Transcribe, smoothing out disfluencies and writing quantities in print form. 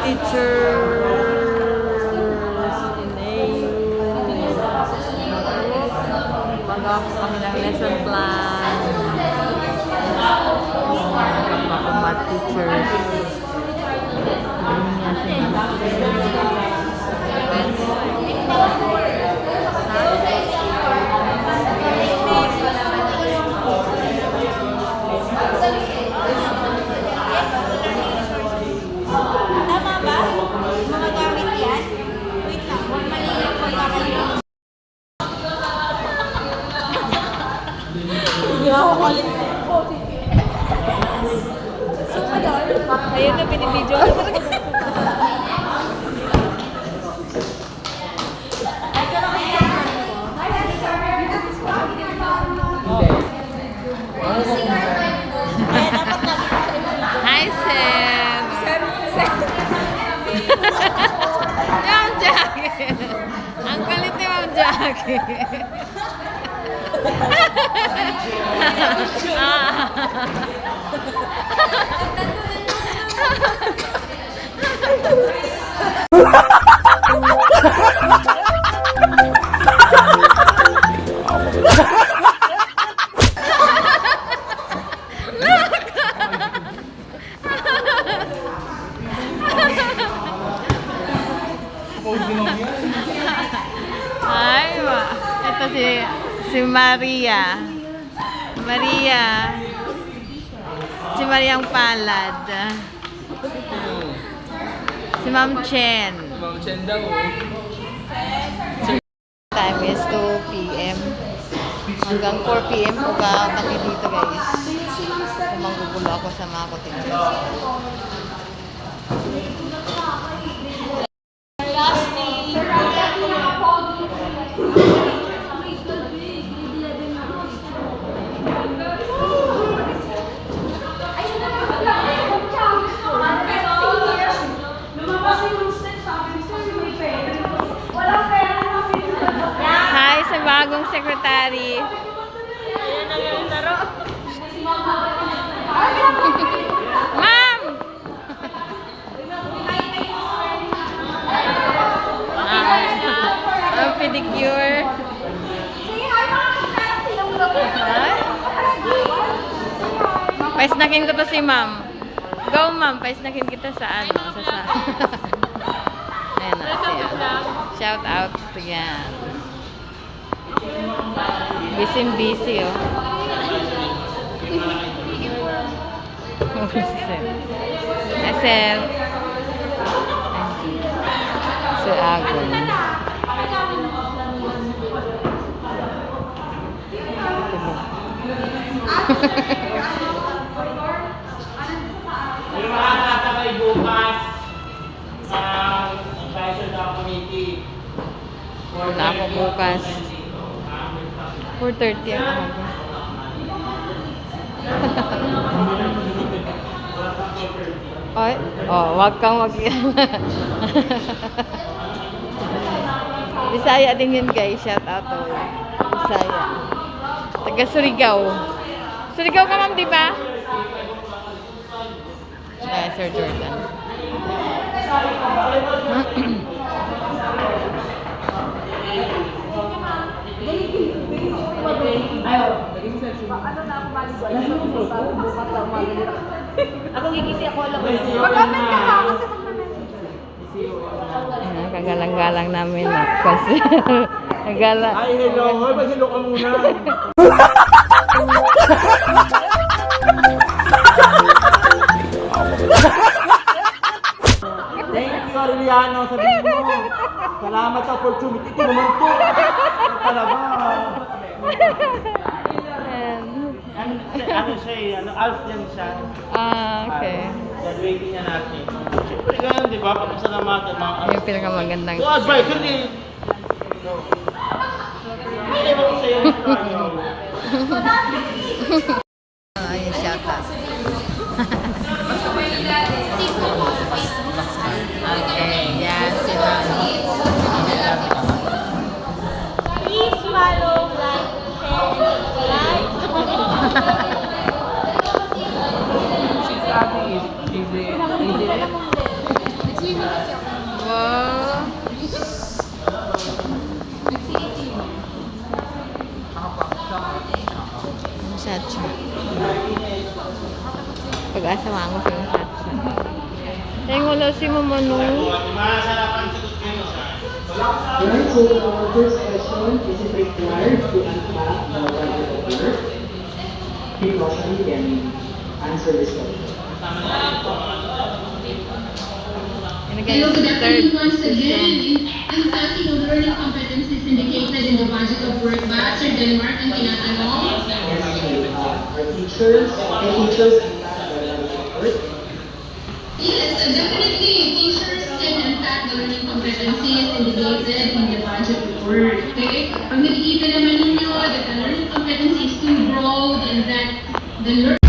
teachers in AU. Pag-ako kami ng lesson plan. Mga math teachers. Tama ba? Mga gamit yan? Wait lang, mali lang pagkakalit. Hindi ako kalit. So, ayun na, binibidyo ko talaga. Hi, Sam! Ma'am Jackie! Ang kalit ni Ma'am Jackie! Ay, ito si Maria. Si Mariang Palad. Si Ma'am Chen. Ma'am Chen daw. Time is 2 p.m. Hanggang 4 p.m. po kami dito, guys. Manggugulo ako sa mga ko-teachers. Hi sa bagong secretary. Ma'am! Ang pedicure. Paisnakin ko to si ma'am. Go ma'am, paisnakin kita sa ano, sa Ayan na siya. Shout out to yan. Busy oh. SM. Si Agon. Yung mga nakasabay bukas ang advisor ng committee. Wala ako bukas. 4:30 ang ako. Ay, wag kang mag-yan. Bisaya din yun, guys. Shout out to Bisaya. Taga Surigao. Surigao ka, ma'am, di ba? Sir Jordan. Ako gigisi ako lang. Mag-comment ka ha, kasi Kagalang-galang namin na. Kasi, nagalang. Ay, hello. Hoy, mag-hello ka muna. Thank you, Aureliano. Sabihin mo. Salamat sa opportunity. Ito naman to. Talaga. Ano siya eh, ALF yan siya. Okay. Graduating niya natin. Siyempre ganun, di ba? Papasalamatan mga ALF. Yung pinakamagandang. So, advisor ni... Hindi ba ko sa'yo yung Ayun, shout out. Okay, yan sila. please follow, like, share, subscribe. She's happy. Easy. Yung Sacha. Pag-asa mango sa yung Sacha. Eh, wala si Mama no. Alright, so our first question, is it required to unpack the budget of work? King Roshan can answer this question. Yun na Hello, guys, good third afternoon once question. again. Unpacking of learning competencies indicated in the budget of work ba? Sir Denmark ang tinatanong. Yes, our teachers unpack the budget of work. Yes, definitely. Teachers can unpack the learning competencies indicated in the budget of work. Okay? Pag nakikita naman ninyo that the learning competency is too broad and that the learning